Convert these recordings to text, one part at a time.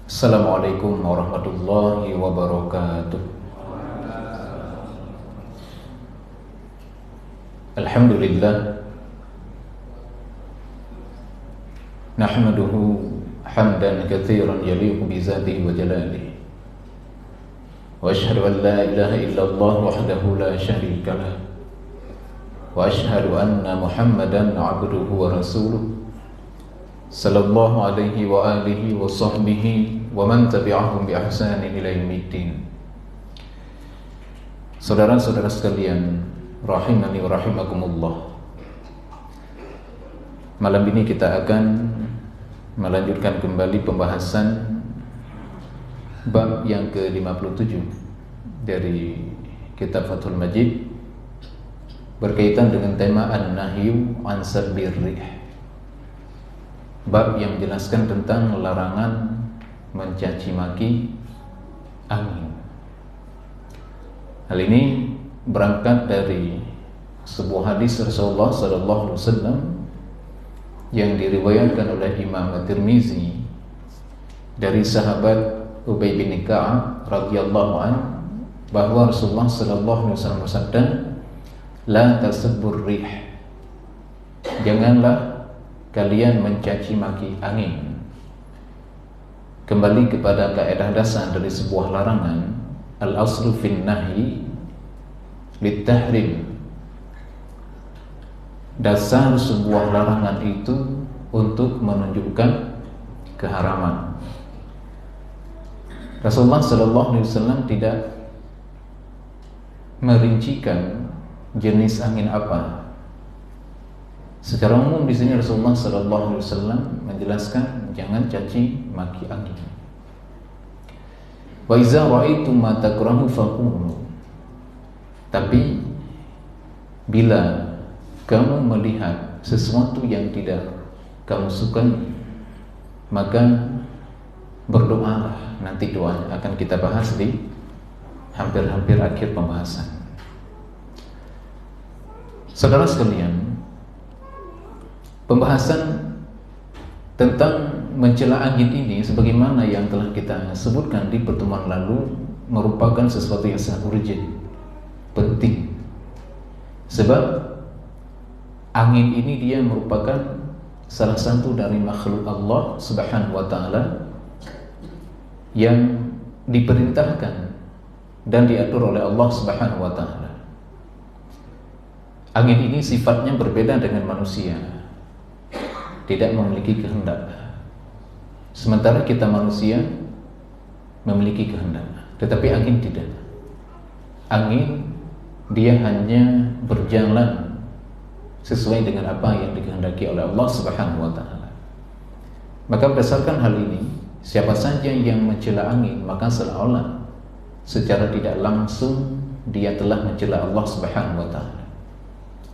Assalamualaikum warahmatullahi wabarakatuh. Alhamdulillah, nahmaduhu hamdan katsiran yaliqu bi dzatihi wa jalalihi. Wa asyhadu an la ilaha illallah wahdahu la syarika lah. Wa asyhadu anna Muhammadan 'abduhu wa rasuluh. Sallallahu alaihi wa alihi wa sahbihi wa man tabi'ahum bi ihsanin ila yaumiddin. Saudara-saudara sekalian, rahimani wa rahimakumullah. Malam ini kita akan melanjutkan kembali pembahasan bab yang ke-57 dari kitab Fathul Majid berkaitan dengan tema An-Nahyu an Sabbir Rih. Bab yang menjelaskan tentang larangan mencaci maki angin. Hal ini berangkat dari sebuah hadis Rasulullah sallallahu alaihi wasallam yang diriwayatkan oleh Imam At-Tirmizi dari sahabat Ubay bin Ka'ab radhiyallahu anhu bahwa Rasulullah sallallahu alaihi wasallam bersabda, "La tasabbur rih." Janganlah kalian mencaci maki angin. Kembali kepada kaidah dasar dari sebuah larangan, al-aslu fin nahyi litahrim. Dasar sebuah larangan itu untuk menunjukkan keharaman. Rasulullah sallallahu alaihi wasallam tidak merincikan jenis angin apa. Secara umum di sini Rasulullah sallallahu alaihi wasallam menjelaskan jangan caci maki angin. Wa iza ra'aitum ma takrahu faqulu. Tapi bila kamu melihat sesuatu yang tidak kamu sukai, maka berdoalah. Nanti doanya akan kita bahas di hampir-hampir akhir pembahasan. Saudara sekalian, pembahasan tentang mencela angin ini sebagaimana yang telah kita sebutkan di pertemuan lalu merupakan sesuatu yang sangat urgent, penting. Sebab angin ini dia merupakan salah satu dari makhluk Allah Subhanahu wa taala yang diperintahkan dan diatur oleh Allah Subhanahu wa taala. Angin ini sifatnya berbeda dengan manusia, tidak memiliki kehendak. Sementara kita manusia memiliki kehendak, tetapi angin tidak. Angin dia hanya berjalan sesuai dengan apa yang dikehendaki oleh Allah Subhanahu wa taala. Maka berdasarkan hal ini, siapa saja yang mencela angin, maka seolah-olah secara tidak langsung dia telah mencela Allah Subhanahu wa taala.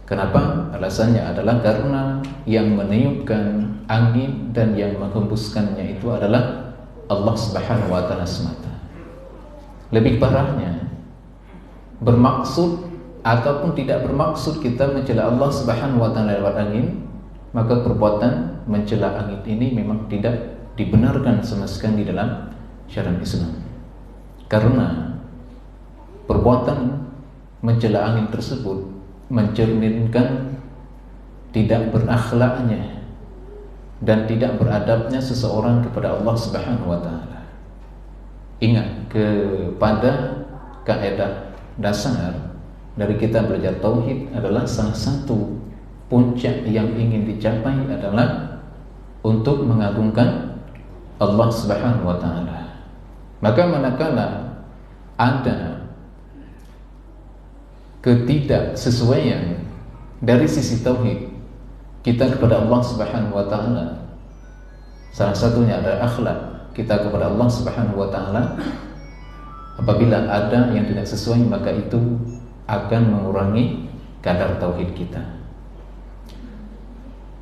Kenapa? Alasannya adalah karena yang meniupkan angin dan yang menghembuskannya itu adalah Allah Subhanahu wa taala semata. Lebih parahnya, bermaksud ataupun tidak bermaksud kita mencela Allah Subhanahu wa taala lewat angin, maka perbuatan mencela angin ini memang tidak dibenarkan sama sekali dalam syariat Islam. Karena perbuatan mencela angin tersebut mencerminkan tidak berakhlaknya dan tidak beradabnya seseorang kepada Allah Subhanahu wa taala. Ingat kepada kaidah dasar dari kita belajar tauhid adalah salah satu puncak yang ingin dicapai adalah untuk mengagungkan Allah Subhanahu wa taala. Maka manakala ada ketidaksesuaian dari sisi tauhid kita kepada Allah Subhanahu wa taala, salah satunya adalah akhlak kita kepada Allah Subhanahu wa taala. Apabila ada yang tidak sesuai, maka itu akan mengurangi kadar tauhid kita.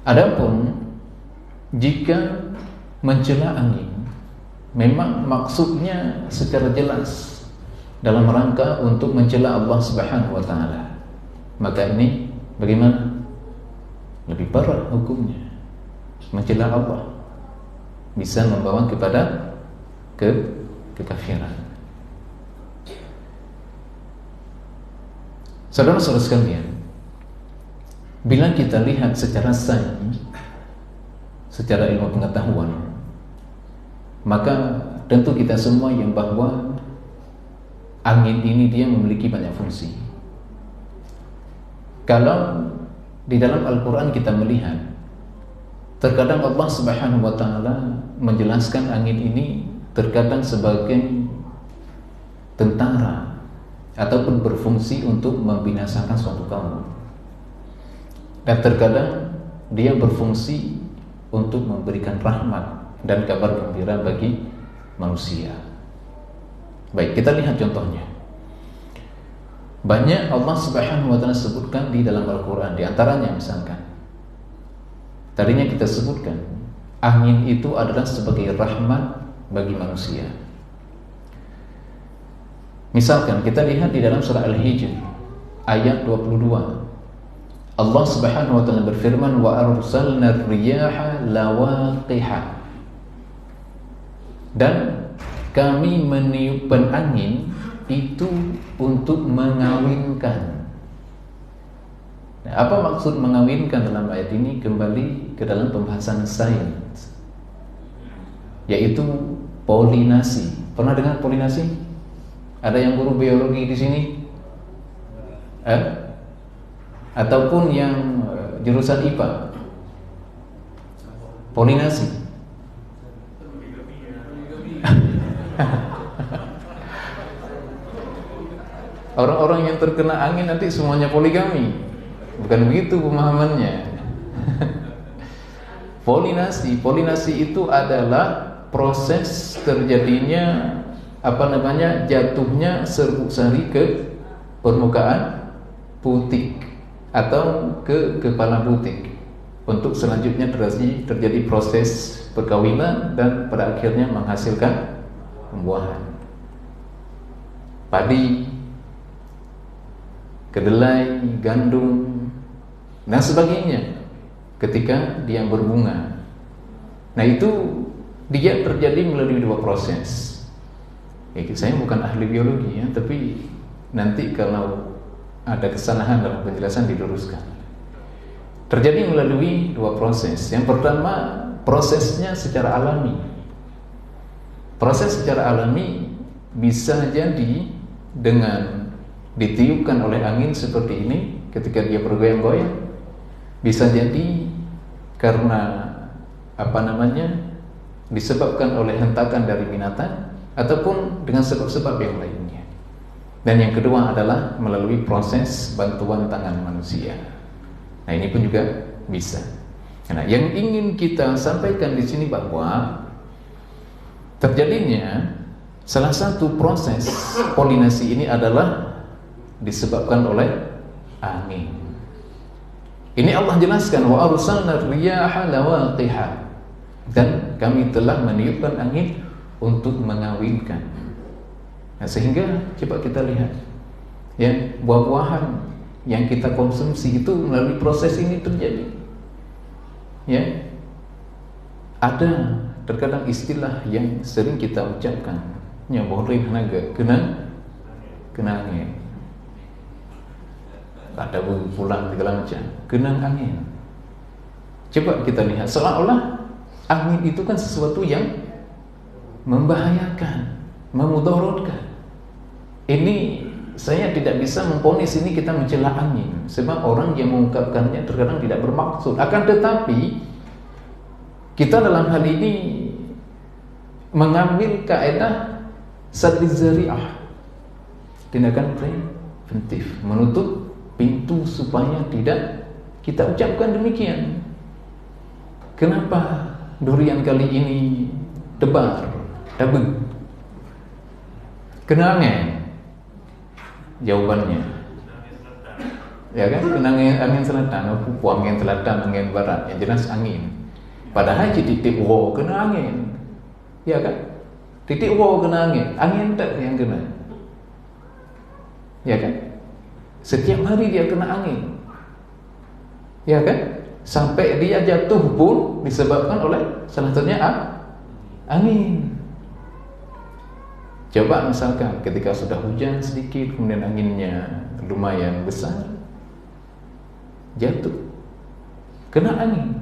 Adapun jika mencela angin memang maksudnya secara jelas dalam rangka untuk mencela Allah Subhanahu wa taala, maka ini bagaimana? Lebih parah hukumnya. Mencela Allah bisa membawa kepada kekafiran. Saudara-saudara sekalian, bila kita lihat secara sains, secara ilmu pengetahuan, maka tentu kita semua yang bahwa angin ini dia memiliki banyak fungsi. Kalau di dalam Al-Quran kita melihat, terkadang Allah Subhanahu wa Ta'ala menjelaskan angin ini terkadang sebagai tentara ataupun berfungsi untuk membinasakan suatu kaum, dan terkadang dia berfungsi untuk memberikan rahmat dan kabar gembira bagi manusia. Baik, kita lihat contohnya. Banyak Allah Subhanahu wa Ta'ala sebutkan di dalam Al-Quran. Di antaranya misalkan, tadinya kita sebutkan angin itu adalah sebagai rahmat bagi manusia. Misalkan kita lihat di dalam surah Al-Hijr ayat 22, Allah Subhanahu wa Ta'ala berfirman, wa arsalna riyaha lawaqiha, dan kami meniupkan angin itu untuk mengawinkan. Nah, apa maksud mengawinkan dalam ayat ini? Kembali ke dalam pembahasan sains, yaitu polinasi. Pernah dengar polinasi? Ada yang guru biologi di sini? Ataupun yang jurusan IPA? Polinasi. Orang-orang yang terkena angin nanti semuanya poligami. Bukan begitu pemahamannya. Polinasi itu adalah proses terjadinya jatuhnya serbuk sari ke permukaan putik atau ke kepala putik, untuk selanjutnya terjadi proses perkawinan dan pada akhirnya menghasilkan pembuahan. Padi, kedelai, gandum, dan sebagainya ketika dia berbunga. Nah, itu dia terjadi melalui dua proses. Saya bukan ahli biologi ya, tapi nanti kalau ada kesalahan dalam penjelasan diluruskan. Terjadi melalui dua proses. Yang pertama, prosesnya secara alami. Proses secara alami bisa jadi dengan ditiupkan oleh angin seperti ini ketika dia bergoyang-goyang. Bisa jadi karena disebabkan oleh hentakan dari binatang, ataupun dengan sebab-sebab yang lainnya. Dan yang kedua adalah melalui proses bantuan tangan manusia. Nah, ini pun juga bisa. Nah, yang ingin kita sampaikan di sini bahwa terjadinya salah satu proses polinasi ini adalah disebabkan oleh angin. Ini Allah jelaskan, wa arsalna riyaha lawaqiha, dan kami telah meniupkan angin untuk mengawinkan. Nah, sehingga coba kita lihat ya, buah-buahan yang kita konsumsi itu melalui proses ini terjadi. Ya, ada terkadang istilah yang sering kita ucapkan, nyaborin naga kena angin. Ada pulang segala macam, kena angin. Coba kita lihat, seolah-olah angin itu kan sesuatu yang membahayakan, memudaratkan. Ini saya tidak bisa memponis ini kita mencela angin, sebab orang yang mengungkapkannya terkadang tidak bermaksud. Akan tetapi kita dalam hal ini mengambil kaidah saddiz zari'ah, tindakan preventif, menutup pintu supaya tidak kita ucapkan demikian. Kenapa durian kali ini tebar, dabeg, kena angin? Jawabannya, ya kan, kena angin selatan, angin selatan, angin barat, yang jelas angin. Padahal titik wow kena angin, ya kan? Titik wow kena angin tak yang kena, ya kan? Setiap hari dia kena angin, ya kan? Sampai dia jatuh pun disebabkan oleh salah satunya angin. Coba misalkan ketika sudah hujan sedikit, kemudian anginnya lumayan besar, jatuh, kena angin.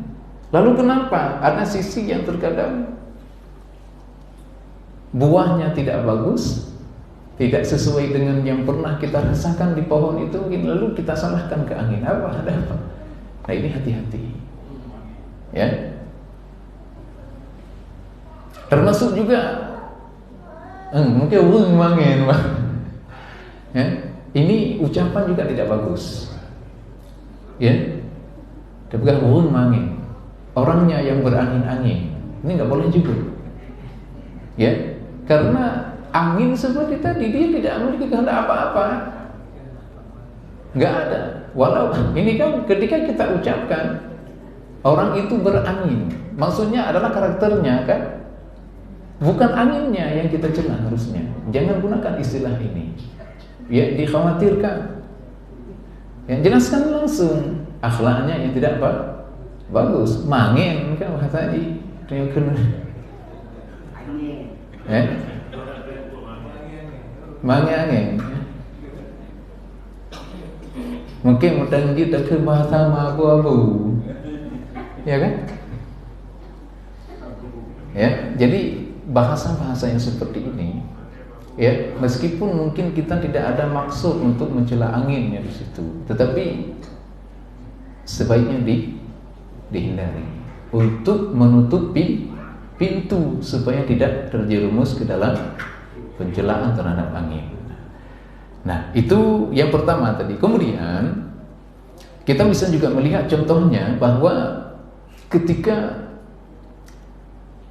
Lalu kenapa? Ada sisi yang terkadang buahnya tidak bagus, tidak sesuai dengan yang pernah kita rasakan di pohon itu, lalu kita salahkan ke angin. Ada apa? Nah, ini hati-hati, ya. Termasuk juga mungkin urung mangin, ya. Ini ucapan juga tidak bagus, ya. Tapi kan urung mangin, orangnya yang berangin-angin, ini nggak boleh juga, ya. Karena angin seperti tadi, dia tidak memiliki kehendak apa-apa, nggak ada. Walau ini kan ketika kita ucapkan orang itu berangin, maksudnya adalah karakternya, kan? Bukan anginnya yang kita cela harusnya. Jangan gunakan istilah ini. Ya, dikhawatirkan. Ya, jelaskan langsung akhlaknya yang tidak bagus. Mangin kan tadi. Mangin. Mungkin mendanggi tak ke bahasa abu-abu. Ya kan? Ya, jadi bahasa-bahasa yang seperti ini, ya, meskipun mungkin kita tidak ada maksud untuk mencela anginnya di situ, tetapi sebaiknya dihindari untuk menutupi pintu supaya tidak terjerumus ke dalam pencelaan terhadap angin. Nah, itu yang pertama tadi. Kemudian kita bisa juga melihat contohnya bahwa ketika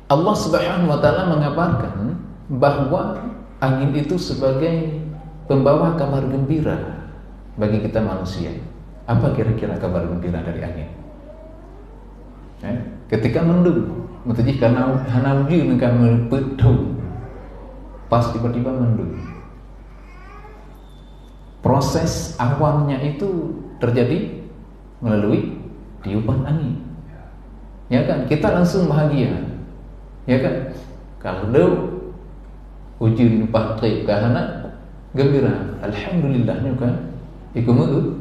Allah Subhanahu wa taala mengabarkan bahwa angin itu sebagai pembawa kabar gembira bagi kita manusia. Apa kira-kira kabar gembira dari angin? Ketika mendung, mesti karena hanauji dengan mepetung, pas tiba-tiba mendung. Proses awalnya itu terjadi melalui tiupan angin. Ya kan? Kita langsung bahagia. Ya kan? Kalau ujian pakai karena gembira, alhamdulillahnya kan ikut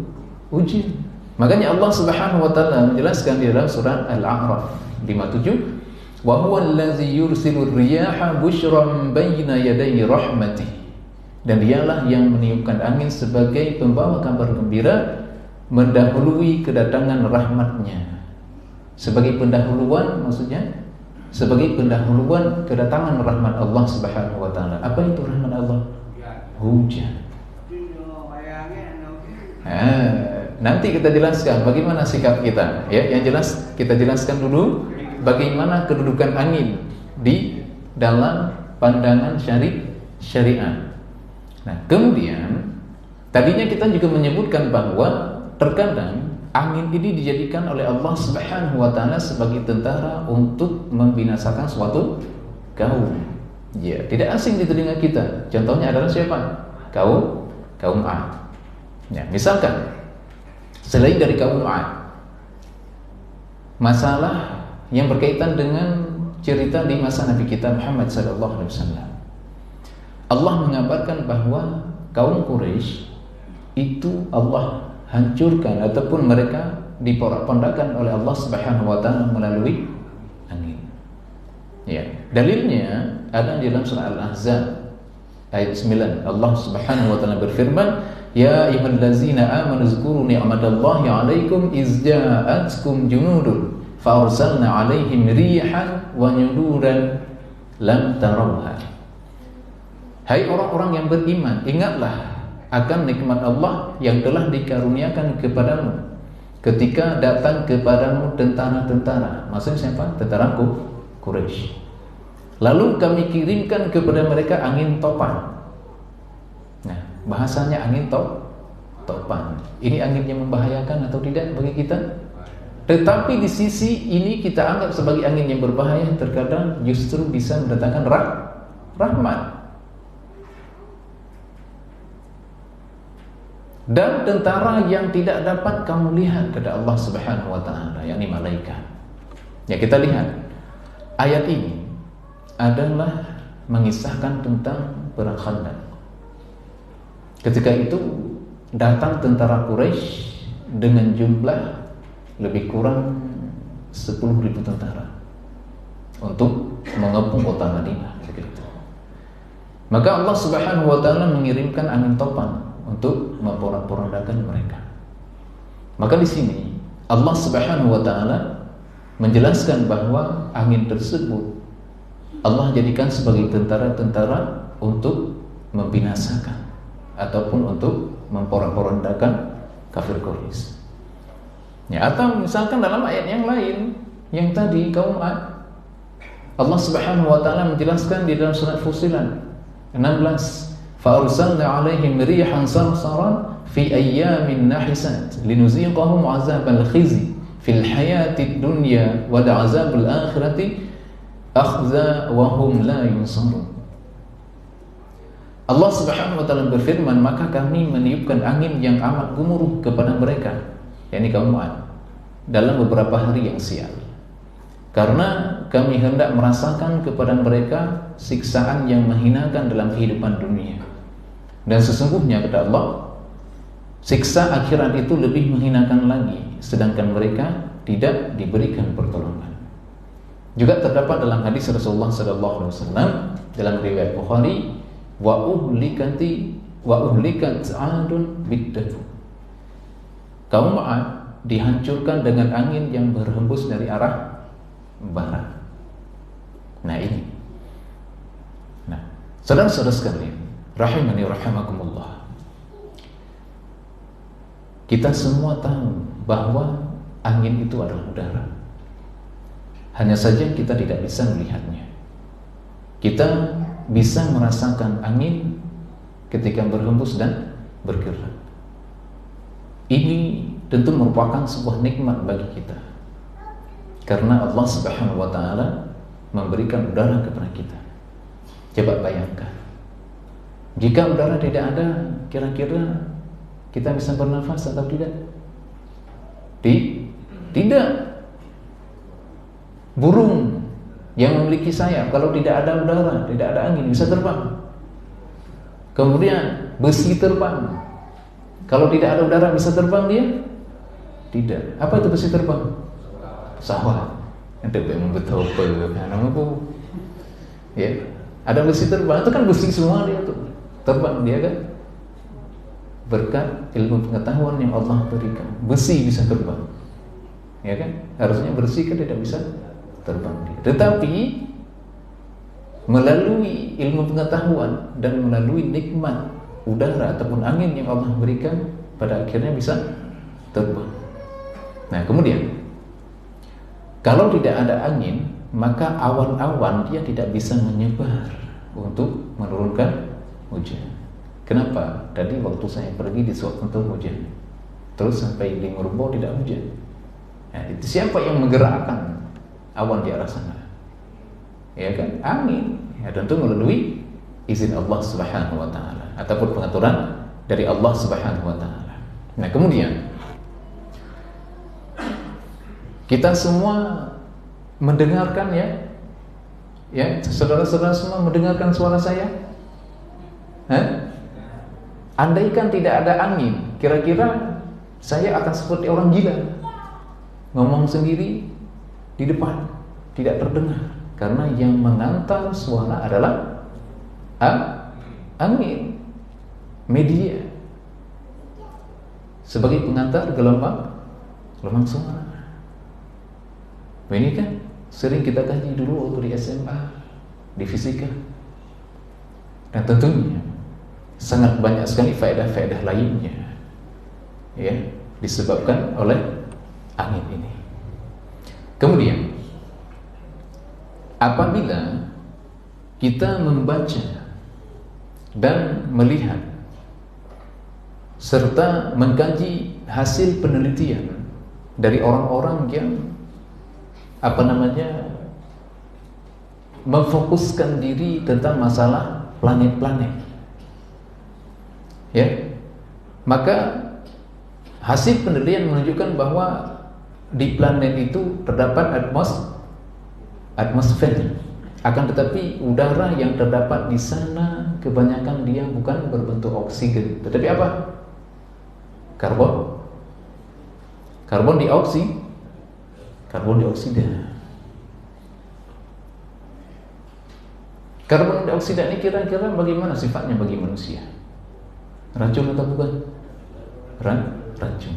ujian. Makanya Allah Subhanahu wa taala menjelaskan di dalam surah Al-A'raf 57, wa huwa allazi yursilur riyaha busyran baina yaday rahmatih. Dan dialah yang meniupkan angin sebagai pembawa kabar gembira mendahului kedatangan rahmatnya. Sebagai pendahuluan, maksudnya sebagai pendahuluan kedatangan rahmat Allah Subhanahu wa taala. Apa itu rahmat Allah? Hujan. Nanti kita jelaskan bagaimana sikap kita, ya. Yang jelas kita jelaskan dulu bagaimana kedudukan angin di dalam pandangan syariat. Nah, kemudian tadinya kita juga menyebutkan bahwa terkadang angin ini dijadikan oleh Allah Subhanahu wa taala sebagai tentara untuk membinasakan suatu kaum. Ya, tidak asing di telinga kita. Contohnya adalah siapa? Kaum 'Ad. Ya, misalkan selain dari kaum 'Ad, masalah yang berkaitan dengan cerita di masa Nabi kita Muhammad sallallahu alaihi wasallam. Allah mengabarkan bahwa kaum Quraisy itu Allah hancurkan ataupun mereka diporak-pondakan oleh Allah Subhanahu wa taala melalui angin. Ya, dalilnya ada di dalam surah Al-Ahzab ayat 9. Allah Subhanahu wa taala berfirman, "Ya ayyuhallazina amanu zkuru ni'matallahi 'alaikum iz ja'atkum junudun fa arsalna 'alaihim rihan wa nyuduran lam tarawha." Hai orang-orang yang beriman, ingatlah akan nikmat Allah yang telah dikaruniakan kepadamu ketika datang kepadamu tentara-tentara. Maksudnya siapa? Tentara Quraisy. Lalu kami kirimkan kepada mereka angin topan. Nah, bahasanya angin topan. Ini angin yang membahayakan atau tidak bagi kita? Tetapi di sisi ini kita anggap sebagai angin yang berbahaya, terkadang justru bisa mendatangkan rahmat. Dan tentara yang tidak dapat kamu lihat kata Allah Subhanahu wa taala, yakni malaikat. Ya, kita lihat ayat ini adalah mengisahkan tentang perang Khandaq. Ketika itu datang tentara Quraisy dengan jumlah lebih kurang 10.000 tentara untuk mengepung kota Madinah. Maka Allah Subhanahu wa taala mengirimkan angin topan untuk memporak-porandakan mereka. Maka di sini Allah Subhanahu wa taala menjelaskan bahwa angin tersebut Allah jadikan sebagai tentara-tentara untuk membinasakan ataupun untuk memporak-porandakan kafir Quraisy. Ya, atau misalkan dalam ayat yang lain yang tadi kaum Ad, Allah Subhanahu wa taala menjelaskan di dalam surat Fussilat 16, fa arsalna 'alaihim rihan sarsaran fi ayyamin nahisat linuziqahum 'azabal khizi fil hayatid dunya wa 'azabul akhirati akhza wa hum la yunsarun. Allah Subhanahu wa taala berfirman, maka kami meniupkan angin yang amat gemuruh kepada mereka, yakni kaum Ad, dalam beberapa hari yang sial. Karena kami hendak merasakan kepada mereka siksaan yang menghinakan dalam kehidupan dunia. Dan sesungguhnya kata Allah, siksa akhirat itu lebih menghinakan lagi, sedangkan mereka tidak diberikan pertolongan. Juga terdapat dalam hadis Rasulullah SAW dalam riwayat Bukhari, wa uhlikat 'adun bid-dafur. Kaum Ad dihancurkan dengan angin yang berhembus dari arah barat. Nah ini. Nah, saudara-saudara sekalian, rahimani rahimakumullah. Kita semua tahu bahwa angin itu adalah udara. Hanya saja kita tidak bisa melihatnya. Kita bisa merasakan angin ketika berhembus dan bergerak. Ini tentu merupakan sebuah nikmat bagi kita, karena Allah Subhanahu wa taala memberikan udara kepada kita. Coba bayangkan, jika udara tidak ada, kira-kira kita bisa bernafas atau tidak? Tidak. Burung yang memiliki sayap, kalau tidak ada udara, tidak ada angin, bisa terbang. Kemudian besi terbang, kalau tidak ada udara bisa terbang dia? Tidak. Apa itu besi terbang? Pesawat. Ada yang betul ya, ada besi terbang, itu kan besi semua dia tuh terbang dia kan, berkat ilmu pengetahuan yang Allah berikan. Besi bisa terbang, ya kan? Harusnya besi kan tidak bisa terbang dia. Tetapi melalui ilmu pengetahuan dan melalui nikmat udara ataupun angin yang Allah berikan, pada akhirnya bisa terbang. Nah kemudian, kalau tidak ada angin, maka awan-awan dia tidak bisa menyebar untuk menurunkan hujan. Kenapa? Tadi waktu saya pergi di suatu tempat hujan, terus sampai di Murbo tidak hujan. Nah, itu siapa yang menggerakkan awan di arah sana? Ya kan? Angin. Ya, tentu melalui izin Allah Subhanahu wa taala ataupun pengaturan dari Allah Subhanahu wa taala. Nah, kemudian kita semua mendengarkan ya, saudara-saudara semua mendengarkan suara saya? Andaikan tidak ada angin, kira-kira saya akan seperti orang gila, ngomong sendiri di depan, tidak terdengar, karena yang mengantar suara adalah angin, media, sebagai pengantar gelombang suara. Ini kan sering kita kaji dulu waktu di SMA, di fisika. Dan tentunya sangat banyak sekali faedah-faedah lainnya ya, disebabkan oleh angin ini. Kemudian apabila kita membaca dan melihat serta mengkaji hasil penelitian dari orang-orang yang memfokuskan diri tentang masalah planet-planet, ya, maka hasil penelitian menunjukkan bahwa di planet itu terdapat atmosfer Akan tetapi udara yang terdapat di sana kebanyakan dia bukan berbentuk oksigen, tetapi apa? Karbon. Karbon dioksida. Karbon dioksida ini kira-kira bagaimana sifatnya bagi manusia? Racun atau bukan? Racun.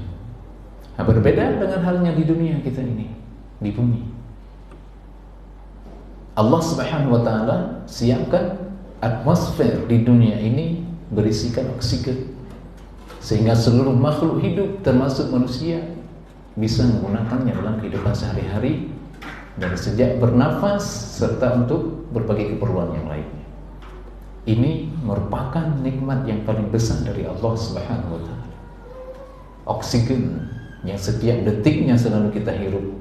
Nah, berbeda dengan halnya di dunia kita ini, di bumi. Allah Subhanahu wa taala siapkan atmosfer di dunia ini berisikan oksigen, sehingga seluruh makhluk hidup termasuk manusia bisa menggunakannya dalam kehidupan sehari-hari, dari sejak bernafas serta untuk berbagai keperluan yang lainnya. Ini merupakan nikmat yang paling besar dari Allah Subhanahu wa taala. Oksigen yang setiap detiknya selalu kita hirup.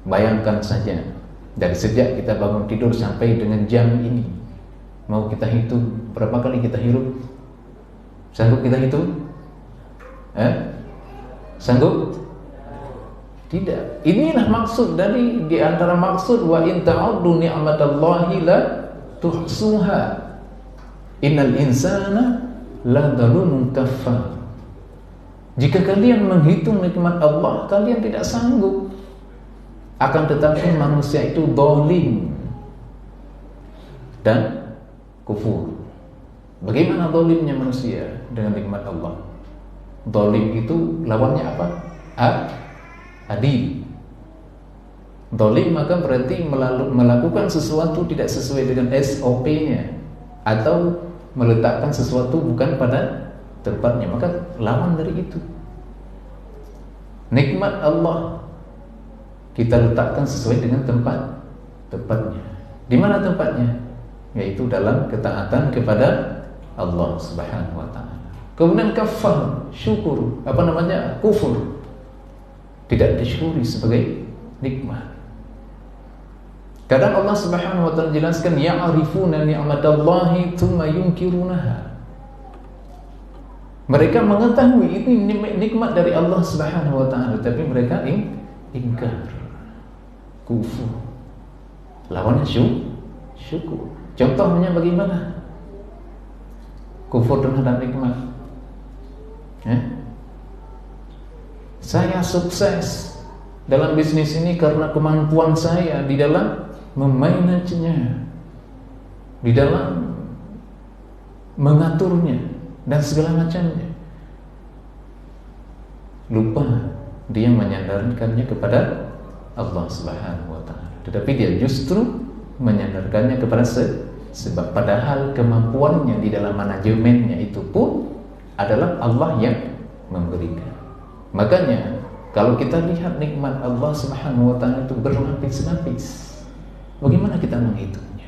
Bayangkan saja, dari sejak kita bangun tidur sampai dengan jam ini, mau kita hitung berapa kali kita hirup? Sanggup kita hitung? Sanggup? Tidak. Inilah maksud di antara maksud wa in ta'uddu ni'matallahi la tuhsuha. Innal insana la dzalumun kafar. Jika kalian menghitung nikmat Allah, kalian tidak sanggup. Akan tetapi manusia itu zalim dan kufur. Bagaimana zalimnya manusia dengan nikmat Allah? Zalim itu lawannya apa? Adil. Zalim maka berarti melakukan sesuatu tidak sesuai dengan SOP-nya, atau meletakkan sesuatu bukan pada tempatnya, maka lawan dari itu. Nikmat Allah kita letakkan sesuai dengan tempatnya. Di mana tempatnya? Yaitu dalam ketaatan kepada Allah Subhanahu wa taala. Kemudian kafar, syukur, kufur, tidak disyukuri sebagai nikmat. Kadang Allah Subhanahu wa taala jelaskan ya'rifuna ni'matallahi tsumma yunkirunaha. Mereka mengetahui ini nikmat dari Allah Subhanahu wa taala, tapi mereka ingkar, kufur. Lawannya syukur. Contohnya bagaimana? Kufur terhadap nikmat. Saya sukses dalam bisnis ini karena kemampuan saya di dalam memanagenya, di dalam mengaturnya dan segala macamnya. Lupa dia menyandarkannya kepada Allah Subhanahu wa taala, tetapi dia justru menyandarkannya kepada sebab, padahal kemampuannya di dalam manajemennya itu pun adalah Allah yang memberikan. Makanya kalau kita lihat nikmat Allah Subhanahu wa taala itu berlapis-lapis, bagaimana kita menghitungnya?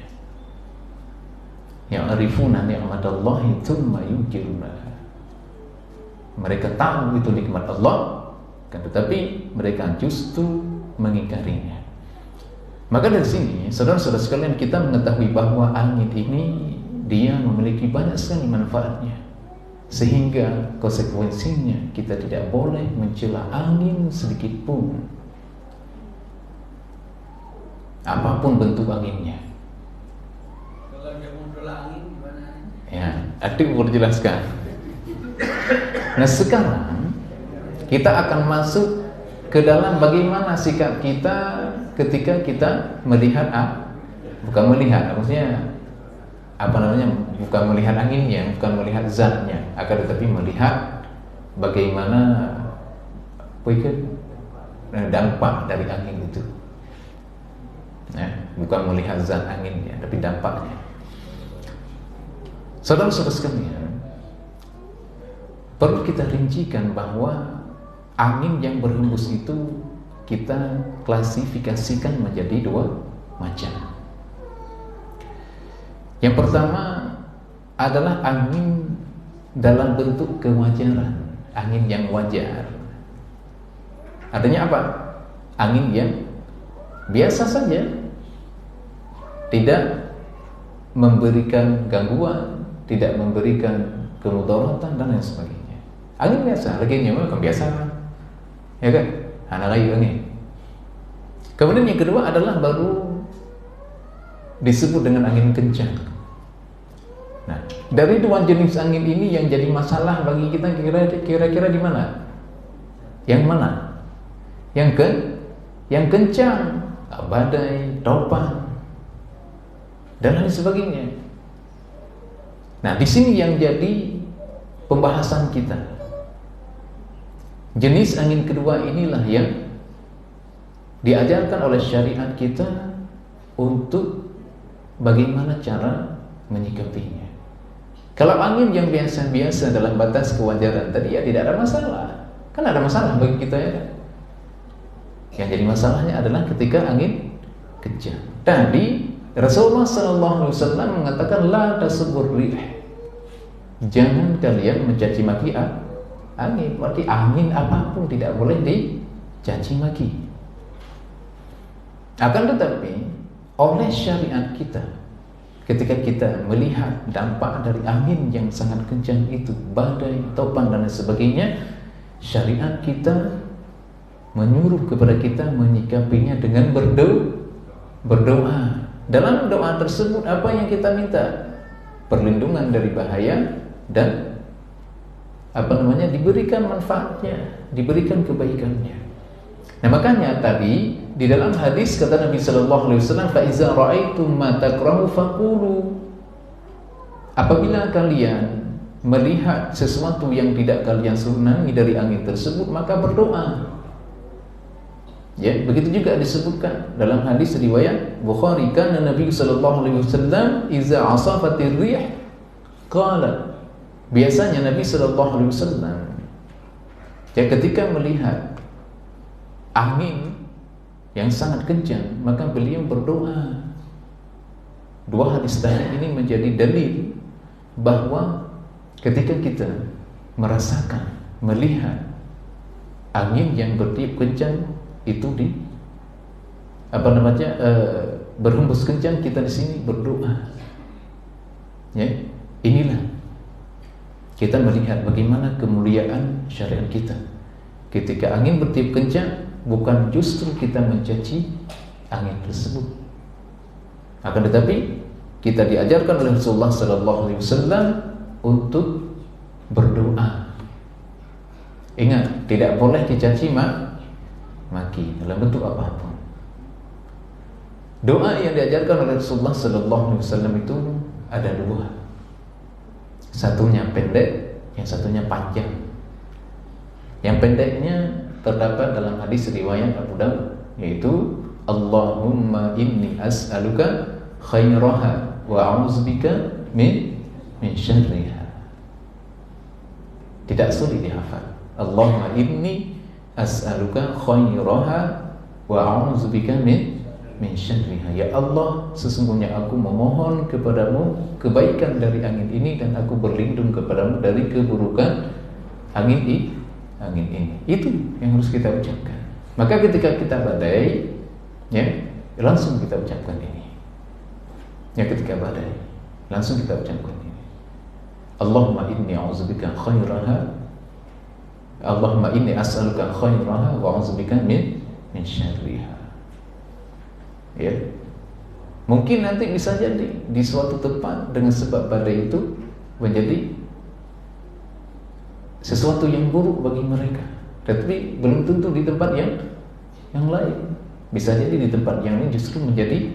Ya'rifuna ni'matallahi tsumma yunkirunaha. Mereka tahu itu nikmat Allah, tetapi mereka justru mengingkarinya. Maka dari sini, saudara-saudara sekalian, kita mengetahui bahwa angin ini dia memiliki banyak sekali manfaatnya, sehingga konsekuensinya kita tidak boleh mencela angin sedikit pun, apapun bentuk anginnya. Kalau dia mau menolak angin gimana? Ya, adik mau jelaskan. Nah, sekarang kita akan masuk ke dalam bagaimana sikap kita ketika kita melihat maksudnya bukan melihat anginnya, bukan melihat zatnya, akan tetapi melihat bagaimana dampak dari angin itu. Bukan melihat zat anginnya, tapi dampaknya. Saudara-saudara sekalian, perlu kita rincikan bahwa angin yang berhembus itu kita klasifikasikan menjadi dua macam. Yang pertama adalah angin dalam bentuk kewajaran, angin yang wajar. Artinya apa? Angin yang biasa saja, tidak memberikan gangguan, tidak memberikan kemudaratan dan lain sebagainya. Angin biasa, lagi nyawa kebiasaan, ya kan? Anak lagi angin. Kemudian yang kedua adalah baru disebut dengan angin kencang. Nah, dari dua jenis angin ini yang jadi masalah bagi kita kira-kira di mana? Yang mana? Yang kencang, badai, topan, dan lain sebagainya. Nah, di sini yang jadi pembahasan kita. Jenis angin kedua inilah yang diajarkan oleh syariat kita untuk bagaimana cara menyikapinya. Kalau angin yang biasa-biasa dalam batas kewajaran tadi ya tidak ada masalah. Kan ada masalah bagi kita ya kan? Yang jadi masalahnya adalah ketika angin kencang. Tadi Rasulullah SAW mengatakan la tasubur rih. Jangan kalian mencaci maki angin. Berarti angin apapun tidak boleh dicaci maki. Akan tetapi oleh syariat kita, ketika kita melihat dampak dari angin yang sangat kencang itu, badai, topan dan lain sebagainya, syariat kita menyuruh kepada kita menyikapinya dengan berdoa. Dalam doa tersebut apa yang kita minta? Perlindungan dari bahaya dan diberikan manfaatnya, diberikan kebaikannya. Nah, makanya tadi di dalam hadis kata Nabi sallallahu alaihi wasallam, fa iza ra'aitum ma takrahu faqulu. Apabila kalian melihat sesuatu yang tidak kalian senangi dari angin tersebut, maka berdoa. Ya, begitu juga disebutkan dalam hadis riwayat Bukhari, kana Nabi sallallahu alaihi wasallam iza asafatir rih qala. Biasanya Nabi sallallahu alaihi wasallam ya ketika melihat angin yang sangat kencang, maka beliau berdoa. Dua hadis tadi ini menjadi dalil bahwa ketika kita merasakan, melihat angin yang bertiup kencang itu berhembus kencang, kita di sini berdoa. Ya, inilah kita melihat bagaimana kemuliaan syariat kita. Ketika angin bertiup kencang, bukan justru kita mencaci angin tersebut. Akan tetapi kita diajarkan oleh Rasulullah sallallahu alaihi wasallam untuk berdoa. Ingat, tidak boleh dicaci maki dalam bentuk apapun. Doa yang diajarkan oleh Rasulullah sallallahu alaihi wasallam itu ada dua. Satunya pendek, yang satunya panjang. Yang pendeknya terdapat dalam hadis riwayat Abu Dawud, yaitu Allahumma inni as'aluka khairaha wa a'udzubika min syarriha. Tidak sulit dihafal. Allahumma inni as'aluka khairaha wa a'udzubika min syarriha. Ya Allah, sesungguhnya aku memohon kepadamu kebaikan dari angin ini dan aku berlindung kepadamu dari keburukan angin ini. Itu yang harus kita ucapkan. Maka ketika kita badai, ya, langsung kita ucapkan ini. Ya, ketika badai, langsung kita ucapkan ini. Allahumma inni a'udzubika khairaha, Allahumma inni as'aluka khairaha wa a'udzubika min syarriha. Ya. Mungkin nanti bisa jadi di suatu tempat dengan sebab badai itu menjadi sesuatu yang buruk bagi mereka, tapi belum tentu di tempat yang lain. Bisa jadi di tempat yang lain justru menjadi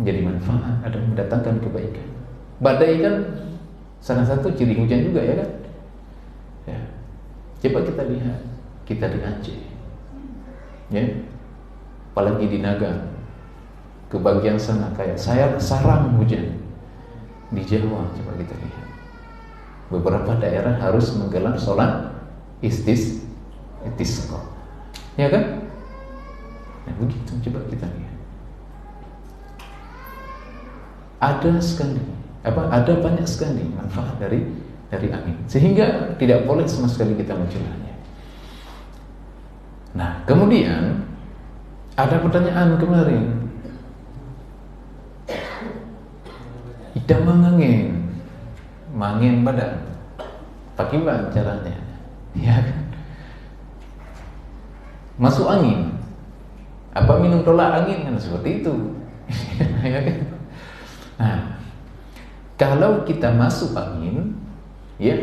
manfaat, ada mendatangkan kebaikan. Badai kan salah satu ciri hujan juga, ya kan? Ya. Coba kita lihat, kita di Aceh, ya, apalagi di Naga, ke bagian sana kayak sarang hujan. Di Jawa coba kita lihat, beberapa daerah harus menggelar sholat istisqa, ya kan? Nah, begitu coba kita lihat. Ada banyak sekali manfaat dari angin, sehingga tidak boleh sama sekali kita mencelanya. Nah, kemudian ada pertanyaan kemarin, idam mangin badan, bagaimana caranya? Ya kan? Masuk angin, apa minum tolak angin, kan seperti itu. Ya kan? Nah, kalau kita masuk angin, ya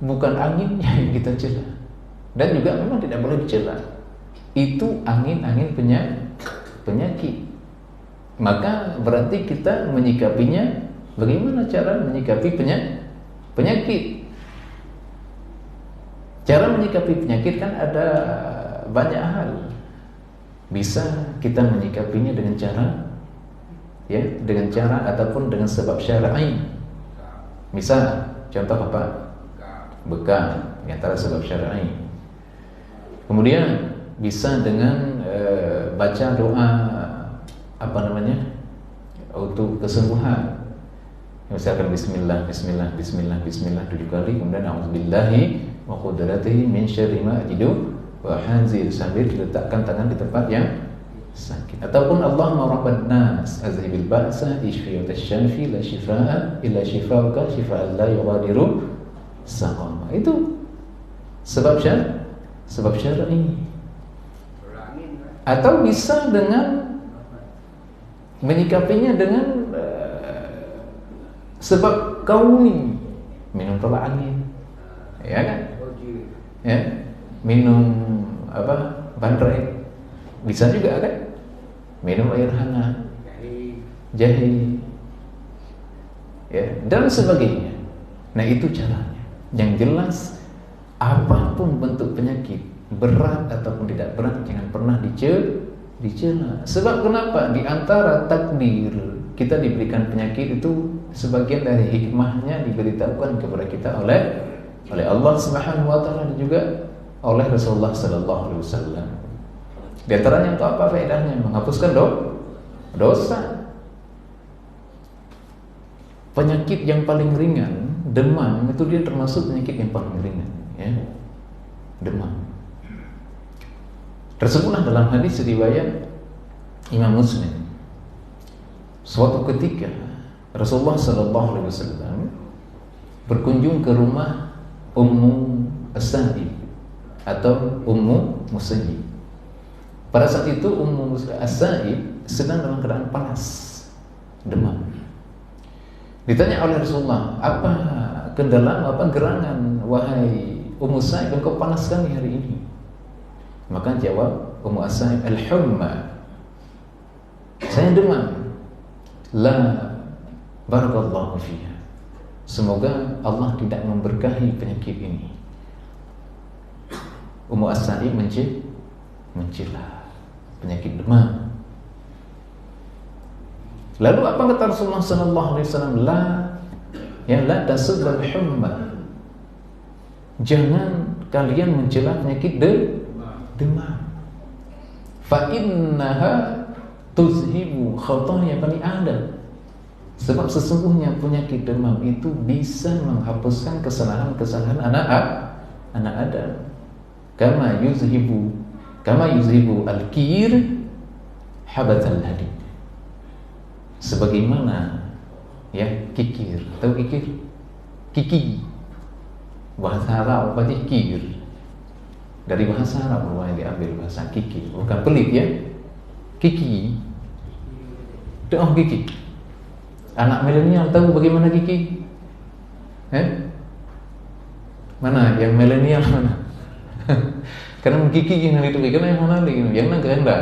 bukan anginnya yang kita cela, dan juga memang tidak boleh dicela. Itu angin-angin penyakit. Maka berarti kita menyikapinya, bagaimana cara menyikapi penyakit? Cara menyikapi penyakit kan ada banyak hal. Bisa kita menyikapinya dengan cara ataupun dengan sebab syar'i. Misal, contoh apa? Bekam, di antara sebab syar'i. Kemudian bisa dengan baca doa untuk kesembuhan. Misalkan bismillah 7 kali, kemudian a'udzubillahi wa qudratihi min syarri ma ajidu wa hanzir, sambil diletakkan tangan di tempat yang sakit. Ataupun Allahumma rabban nas azhibil ba'sa ishfi wa tashfi la shifaa illa shifauka shifaan la yughadiru saqama. Itu sebab syar'i. Atau bisa dengan menyikapinya dengan sebab kauni, minum tolak angin, ya kan? Ya, minum bandrek, bisa juga kan? Minum air hangat, jahe, ya, dan sebagainya. Nah, itu caranya. Yang jelas, apapun bentuk penyakit, berat ataupun tidak berat, jangan pernah dicela. Sebab kenapa? Di antara takdir kita diberikan penyakit itu sebagian dari hikmahnya diberitahukan kepada kita oleh Allah Subhanahu wa taala dan juga oleh Rasulullah sallallahu alaihi wasallam. Di antaranya untuk apa faedahnya? Menghapuskan dosa. Penyakit yang paling ringan, demam, itu dia termasuk penyakit yang paling ringan, ya. Demam. Tersebutlah dalam hadis riwayat Imam Muslim. Suatu ketika Rasulullah sallallahu alaihi wasallam berkunjung ke rumah Ummu As-Sa'ib atau Ummu Musayyib. Pada saat itu Ummu As-Sa'ib sedang dalam keadaan panas, demam. Ditanya oleh Rasulullah, apa kendala, apa gerangan, wahai Ummu As-Sa'ib, engkau panas sekali hari ini? Maka jawab Ummu As-Sa'ib, al-humma, saya demam. La barakallahu fiha, semoga Allah tidak memberkahi penyakit ini. Ummu As-Sa'ib mencela penyakit demam. Lalu apa kata Rasulullah sallallahu alaihi wasallam? La tasubbal humma, jangan kalian mencela penyakit demam. Fa innaha tuzhibu khataya bani Adam, sebab sesungguhnya penyakit demam itu bisa menghapuskan kesalahan-kesalahan anak Adam. Kama yuzhibu al-kir habat al-hadid, sebagaimana ya kikir, tahu kikir? Kiki, bahasa Arab berarti kir, dari bahasa Arab yang diambil bahasa kiki, bukan pelit ya. Kiki, kiki. Anak milenial tahu bagaimana kiki? Mana yang milenial mana? Karena kiki yang itu, karena yang mana lagi? Yang mana kehendak,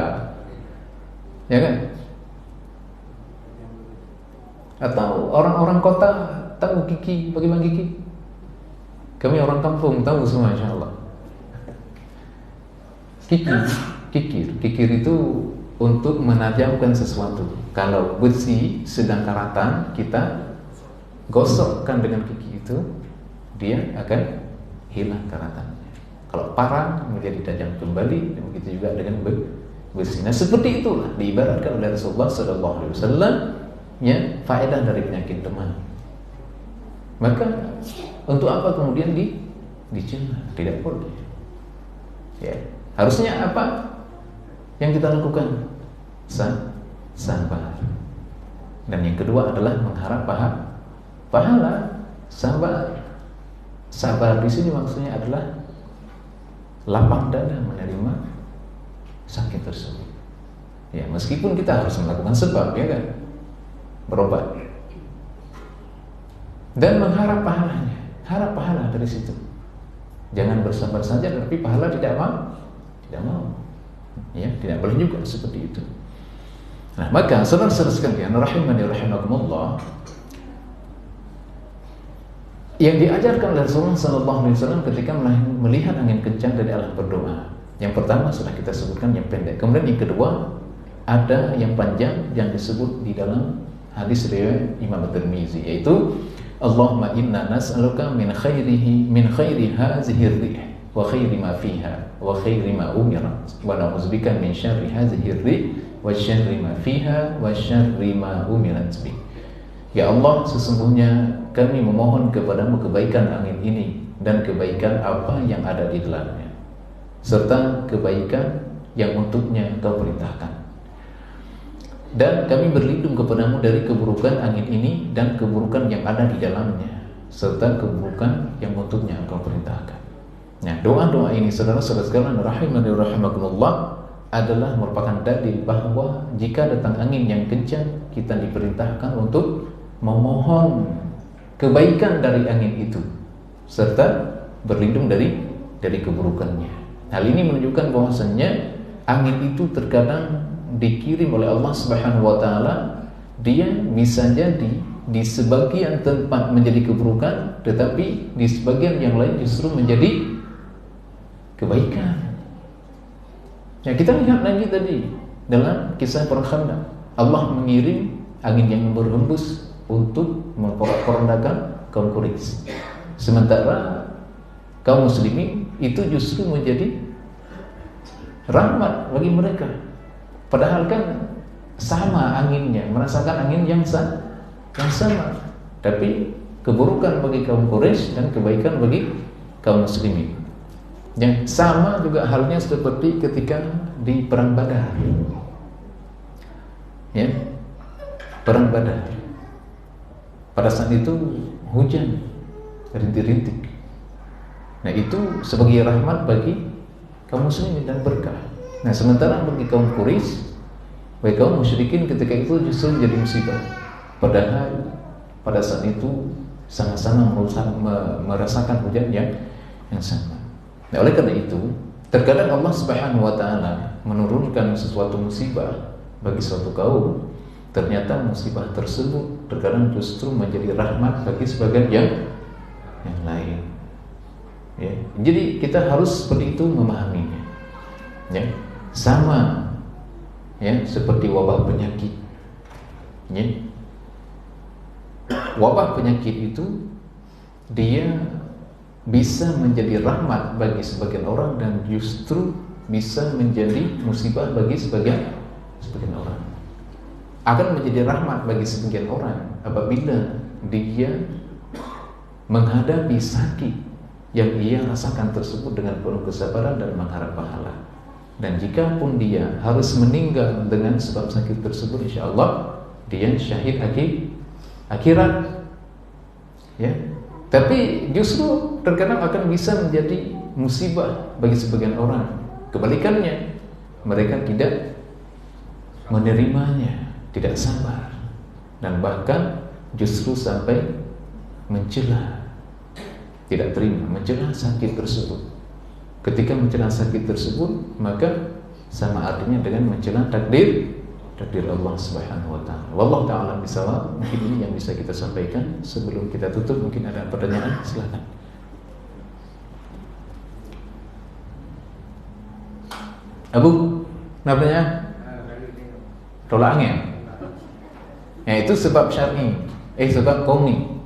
ya kan? Atau orang-orang kota tahu kiki, bagaimana kiki? Kami orang kampung tahu semua, insyaallah. Kikir itu untuk menajamkan sesuatu. Kalau besi sedang karatan, kita gosokkan dengan gigi itu, dia akan hilang karatannya. Kalau parang menjadi tajam kembali, dan begitu juga dengan besi. Nah, seperti itulah diibaratkan oleh Rasulullah sallallahu alaihi wasallam, ya, faedah dari penyakit demam. Maka untuk apa kemudian dicela? Tidak boleh. Ya, harusnya apa yang kita lakukan? Sabar. Dan yang kedua adalah mengharap pahala. Sabar di sini maksudnya adalah lapang dada menerima sakit tersebut. Ya, meskipun kita harus melakukan sebab, ya kan, berobat. dan mengharap pahalanya, harap pahala dari situ. Jangan bersabar saja tapi pahala tidak mau, ya, tidak boleh juga seperti itu. Nah, maka saudara-saudara sekalian, rahimani rahimakumullah, yang diajarkan oleh Rasulullah sallallahu alaihi wasallam ketika melihat angin kencang dari alam berdoa. Yang pertama sudah kita sebutkan yang pendek. Kemudian yang kedua ada yang panjang yang disebut di dalam hadis riwayat Imam At-Tirmizi, yaitu Allahumma inna nas'aluka min khairi hadhihi ar-rih wa khairi ma fiha wa khairi ma umirat wa na'udzubika min syarri hadhihi ar-rih wa syarri ma fiha wa syarri ma umirat bi. Ya Allah, sesungguhnya kami memohon kepadamu kebaikan angin ini dan kebaikan apa yang ada di dalamnya, serta kebaikan yang untuknya Engkau perintahkan. Dan kami berlindung kepadamu dari keburukan angin ini dan keburukan yang ada di dalamnya, serta keburukan yang untuknya Engkau perintahkan. Nah, doa-doa ini saudara-saudara sekalian rahimani rahimakumullah adalah merupakan dalil bahwa jika datang angin yang kencang, kita diperintahkan untuk memohon kebaikan dari angin itu serta berlindung dari keburukannya. Hal ini menunjukkan bahwasannya angin itu terkadang dikirim oleh Allah Subhanahu wa taala, dia bisa jadi di sebagian tempat menjadi keburukan, tetapi di sebagian yang lain justru menjadi kebaikan. Ya, kita lihat lagi tadi dalam kisah Perang Khandaq, Allah mengirim angin yang berhembus untuk memporak-porandakan kaum Quraisy. Sementara kaum muslimin itu justru menjadi rahmat bagi mereka. Padahal kan sama anginnya, merasakan angin yang sama. Tapi keburukan bagi kaum Quraisy dan kebaikan bagi kaum muslimin. Yang sama juga halnya seperti ketika di Perang Badar. Ya, Perang Badar. Pada saat itu hujan rintik-rintik. Nah, itu sebagai rahmat bagi kaum muslimin dan berkah. Nah, sementara bagi kaum Quraisy, bagi kaum musyrikin ketika itu justru menjadi musibah. Padahal pada saat itu sama-sama merasakan hujan yang sama. Nah, oleh karena itu, terkadang Allah Subhanahu wa taala menurunkan sesuatu musibah bagi suatu kaum, ternyata musibah tersebut terkadang justru menjadi rahmat bagi sebagian yang lain. Ya, jadi kita harus seperti itu memahaminya. Ya, sama ya seperti wabah penyakit. Ya. Wabah penyakit itu dia bisa menjadi rahmat bagi sebagian orang dan justru bisa menjadi musibah bagi sebagian orang. Akan menjadi rahmat bagi sebagian orang apabila dia menghadapi sakit yang ia rasakan tersebut dengan penuh kesabaran dan mengharap pahala. Dan jika pun dia harus meninggal dengan sebab sakit tersebut, insya Allah dia syahid akhirat. Ya, tapi justru terkadang akan bisa menjadi musibah bagi sebagian orang. Kebalikannya, mereka tidak menerimanya, tidak sabar, dan bahkan justru sampai mencela, tidak terima, mencela sakit tersebut. Ketika mencela sakit tersebut, maka sama artinya dengan mencela takdir Allah Subhanahu wa taala. Wallahu taala bisawab. Mungkin ini yang bisa kita sampaikan. Sebelum kita tutup, mungkin ada pertanyaan, silakan. Abu, namanya tolak angin. Ya, itu sebab syar'i. Sebab kauni.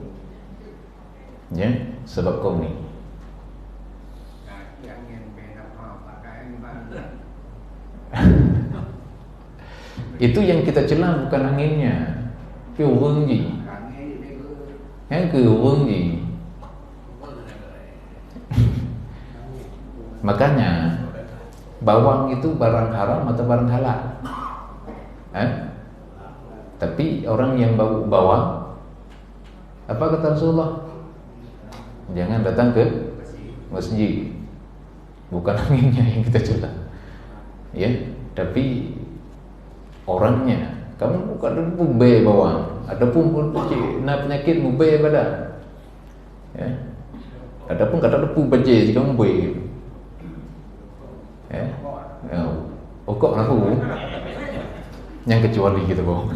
Ya, sebab kauni. Itu yang kita celah bukan anginnya. Cái vương gì? Cái vương gì? Makanya bawang itu barang haram atau barang halal? Tapi orang yang bau bawang, apa kata Rasulullah? Jangan datang ke masjid. Bukan anginnya yang kita celah. Ya, tapi orangnya Kamu bukan ada pun be bawang, ada pun penyakit be badan. Ya. Ada pun kata depu baje jika kamu be. Ya. Okok aku. Yang kecuali gitu, boh.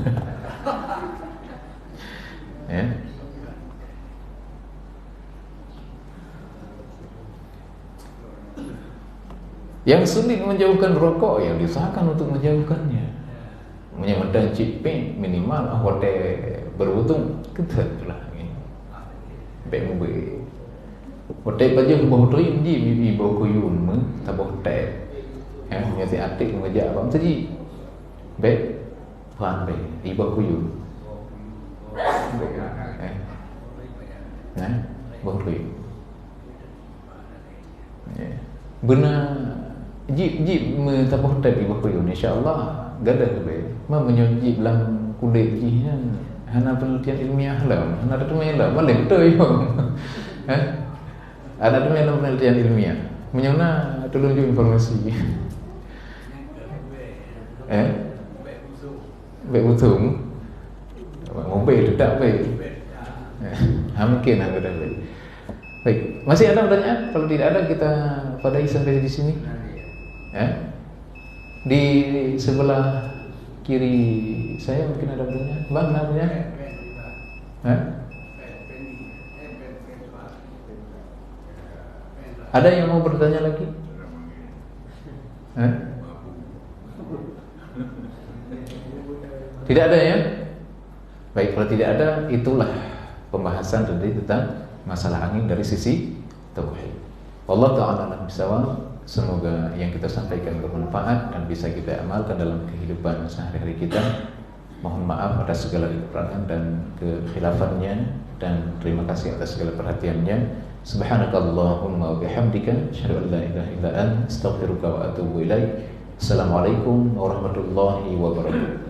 Ya. Yang sulit menjauhkan rokok, yang diusahakan untuk menjauhkannya. Menyemedang cipin minimal hotel beruntung kita lah ini. Baik mobil. Hotel baju bawa trim di bibi bawa kuyun meng tabah hotel. Nyati atik mengejak abang tadi. Baik puan baik ibu kuyun. Bawa trim. Benar jip tabah hotel ibu kuyun insya-Allah gada ke baik. Menyojib dalam kulit ji kan. Hana penelitian ilmiah lah. Hana ada teman lah. Boleh betul yo. Ada teman dalam penelitian ilmiah. Menyona tolong ju informasi. Baik betul. Mobil tidak baik. Mungkin ada baik. Baik, masih ada pertanyaan? Kalau tidak ada kita padahi sampai di sini. Di sebelah kiri saya mungkin ada pertanyaan. Bang, namanya? Ada yang mau bertanya lagi? Tidak ada ya? Baik, kalau tidak ada, itulah pembahasan tentang masalah angin dari sisi tauhid. Allah Ta'ala alam bisawab. Semoga yang kita sampaikan bermanfaat dan bisa kita amalkan dalam kehidupan sehari-hari kita. Mohon maaf atas segala kekurangan dan kekhilafannya, dan terima kasih atas segala perhatiannya. Subhanakallahumma wa bihamdika asyhadu an la ilaha illa anta astaghfiruka wa atubu ilaik. Assalamualaikum warahmatullahi wabarakatuh.